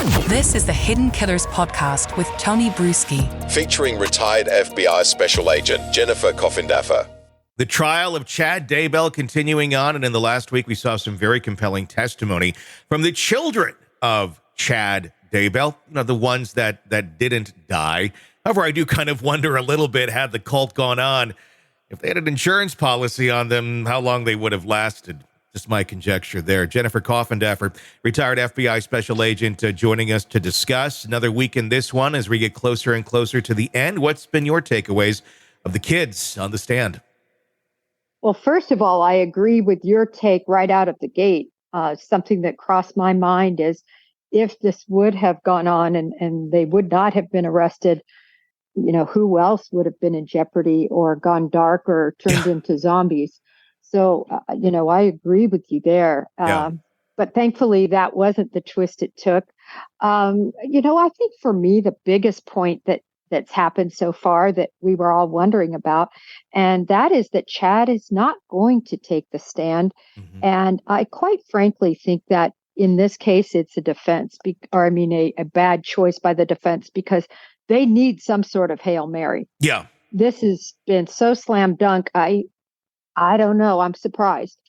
This is the Hidden Killers podcast with Tony Brueski, featuring retired FBI Special Agent Jennifer Coffindaffer. The trial of Chad Daybell continuing on, and in the last week we saw some very compelling testimony from the children of Chad Daybell, the ones that didn't die. However, I do kind of wonder a little bit, had the cult gone on, if they had an insurance policy on them, how long they would have lasted. Just my conjecture there. Jennifer Coffindaffer, retired FBI Special Agent, joining us to discuss another week in this one as we get closer and closer to the end. What's been your takeaways of the kids on the stand? Well, first of all, I agree with your take right out of the gate. Something that crossed my mind is if this would have gone on and they would not have been arrested, who else would have been in jeopardy or gone dark or turned into zombies? So, I agree with you there. But thankfully, that wasn't the twist it took. I think for me, the biggest point that's happened so far that we were all wondering about, and that is that Chad is not going to take the stand. Mm-hmm. And I quite frankly think that in this case, it's a defense, a bad choice by the defense, because they need some sort of Hail Mary. Yeah. This has been so slam dunk. I don't know. I'm surprised.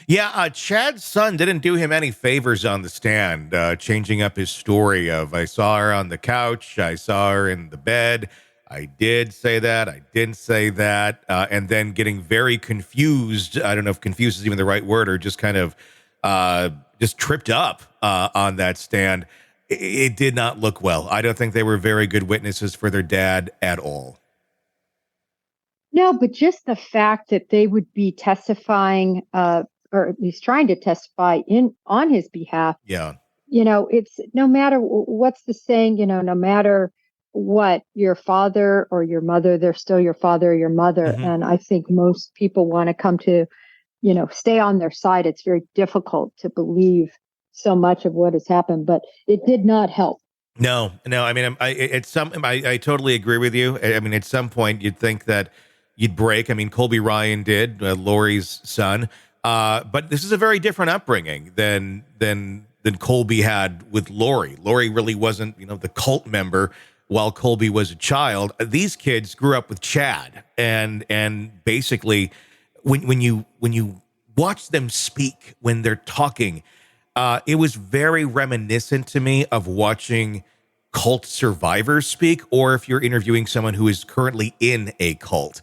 Yeah, Chad's son didn't do him any favors on the stand, changing up his story of, I saw her on the couch, I saw her in the bed, I did say that, I didn't say that, and then getting very confused. I don't know if confused is even the right word, or just kind of just tripped up on that stand. It did not look well. I don't think they were very good witnesses for their dad at all. No, but just the fact that they would be testifying, or at least trying to testify on his behalf. Yeah. It's no matter what's the saying, no matter what, your father or your mother, they're still your father or your mother. Mm-hmm. And I think most people want to come to, stay on their side. It's very difficult to believe so much of what has happened, but it did not help. No. I mean, I totally agree with you. I mean, at some point you'd think that you'd break. I mean, Colby Ryan did, Lori's son. But this is a very different upbringing than Colby had with Lori. Lori really wasn't, the cult member while Colby was a child. These kids grew up with Chad, and basically, when you watch them speak, when they're talking, it was very reminiscent to me of watching cult survivors speak, or if you're interviewing someone who is currently in a cult.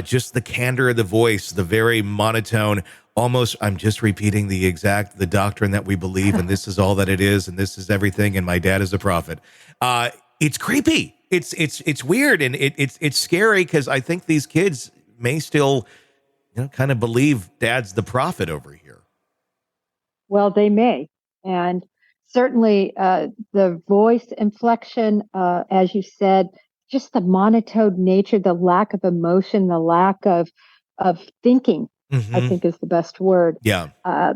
Just the candor of the voice, the very monotone, almost, I'm just repeating the doctrine that we believe, and this is all that it is, and this is everything, and my dad is a prophet. It's creepy. It's weird, and it's scary, because I think these kids may still, kind of believe dad's the prophet over here. Well, they may. And certainly the voice inflection, as you said, just the monotone nature, the lack of emotion, the lack of thinking, mm-hmm. I think is the best word. Yeah.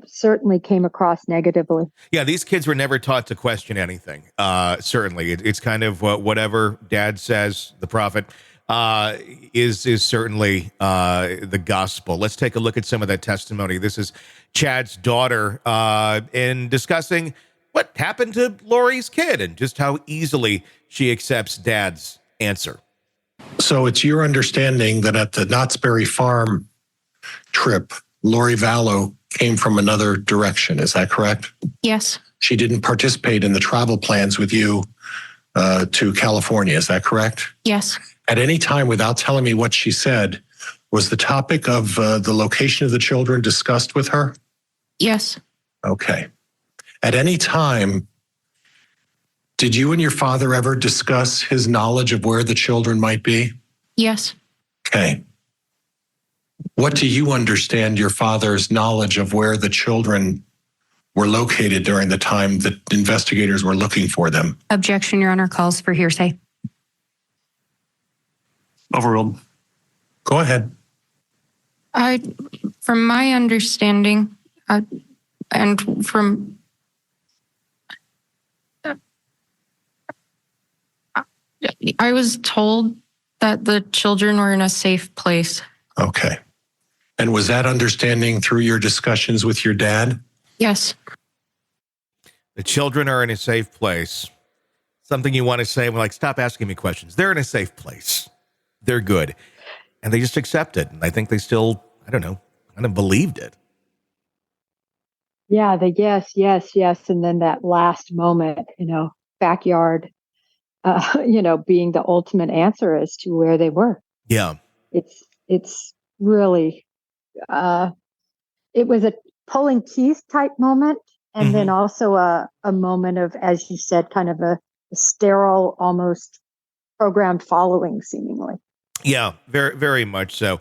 Certainly came across negatively. Yeah, these kids were never taught to question anything. Certainly. It's kind of whatever dad says, the prophet, is certainly the gospel. Let's take a look at some of that testimony. This is Chad's daughter in discussing what happened to Lori's kid and just how easily she accepts dad's answer. So it's your understanding that at the Knott's Berry Farm trip, Lori Vallow came from another direction. Is that correct? Yes. She didn't participate in the travel plans with you to California. Is that correct? Yes. At any time, without telling me what she said, was the topic of the location of the children discussed with her? Yes. Okay. At any time, did you and your father ever discuss his knowledge of where the children might be? Yes. Okay. What do you understand your father's knowledge of where the children were located during the time that investigators were looking for them? Objection, Your Honor, calls for hearsay. Overruled. Go ahead. From my understanding, and from I was told that the children were in a safe place. Okay. And was that understanding through your discussions with your dad? Yes. The children are in a safe place. Something you want to say, like, stop asking me questions. They're in a safe place. They're good. And they just accept it. And I think they still, I don't know, kind of believed it. Yeah, the yes. And then that last moment, backyard, being the ultimate answer as to where they were. Yeah. It's really, it was a pulling teeth type moment. And then also a moment of, as you said, kind of a sterile, almost programmed following, seemingly. Yeah, very, very much so.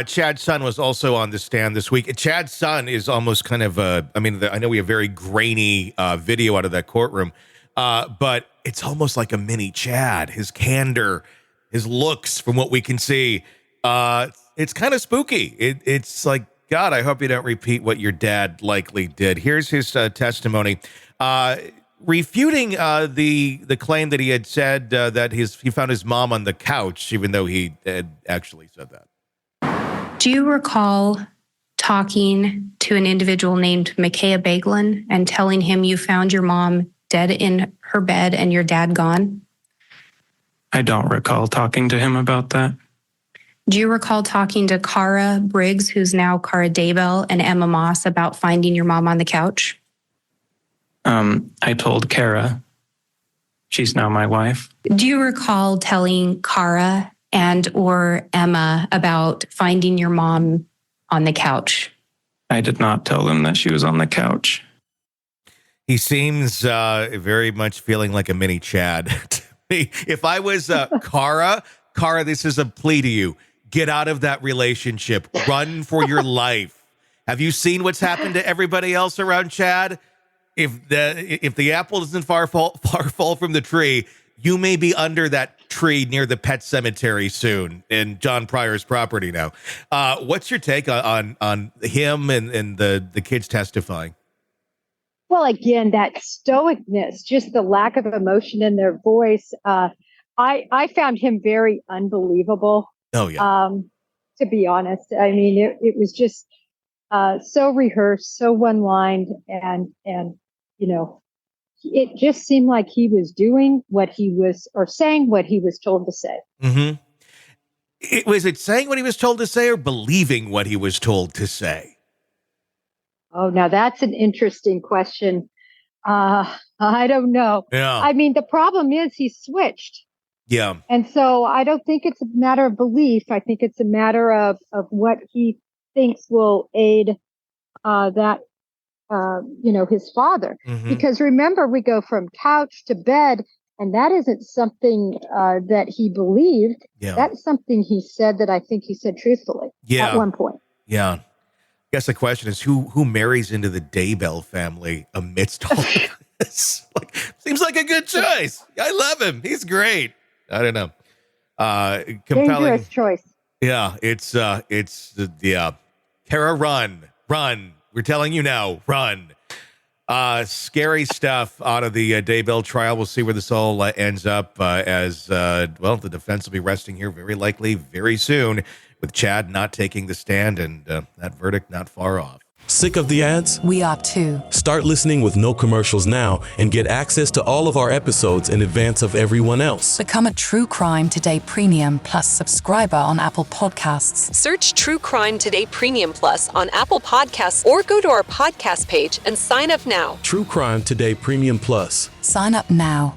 Chad's son was also on the stand this week. Chad's son is almost kind of I know we have very grainy video out of that courtroom, but it's almost like a mini Chad. His candor, his looks, from what we can see, it's kind of spooky. It's like, God, I hope you don't repeat what your dad likely did. Here's his testimony, refuting the claim that he had said that he found his mom on the couch, even though he had actually said that. Do you recall talking to an individual named Micaiah Bagelin and telling him you found your mom dead in her bed and your dad gone? I don't recall talking to him about that. Do you recall talking to Cara Briggs, who's now Cara Daybell, and Emma Moss about finding your mom on the couch? I told Cara. She's now my wife. Do you recall telling Cara and or Emma about finding your mom on the couch? I did not tell them that she was on the couch. He seems very much feeling like a mini Chad to me. If I was Cara, this is a plea to you. Get out of that relationship. Run for your life. Have you seen what's happened to everybody else around Chad? If the apple doesn't far fall from the tree, you may be under that tree near the pet cemetery soon in John Pryor's property now. What's your take on him and the kids testifying? Well, again, that stoicness, just the lack of emotion in their voice. I found him very unbelievable. Oh, yeah. To be honest, I mean, it was just so rehearsed, so one-lined, and it just seemed like he was doing what he was, or saying what he was told to say. Mm-hmm. Was it saying what he was told to say or believing what he was told to say? Oh, now that's an interesting question. I don't know. Yeah. I mean, the problem is he switched. Yeah. And so I don't think it's a matter of belief. I think it's a matter of what he thinks will aid his father. Mm-hmm. Because remember, we go from couch to bed, and that isn't something that he believed. Yeah. That's something he said that I think he said truthfully at one point. Yeah. I guess the question is who marries into the Daybell family amidst all this? Seems like a good choice. I love him. He's great. I don't know. Compelling. Dangerous choice. Yeah, it's Kara, run. We're telling you now, run. Scary stuff out of the Daybell trial. We'll see where this all ends up as the defense will be resting here very likely very soon with Chad not taking the stand and that verdict not far off. Sick of the ads? We are too. Start listening with no commercials now and get access to all of our episodes in advance of everyone else. Become a True Crime Today Premium Plus subscriber on Apple Podcasts. Search True Crime Today Premium Plus on Apple Podcasts or go to our podcast page and sign up now. True Crime Today Premium Plus. Sign up now.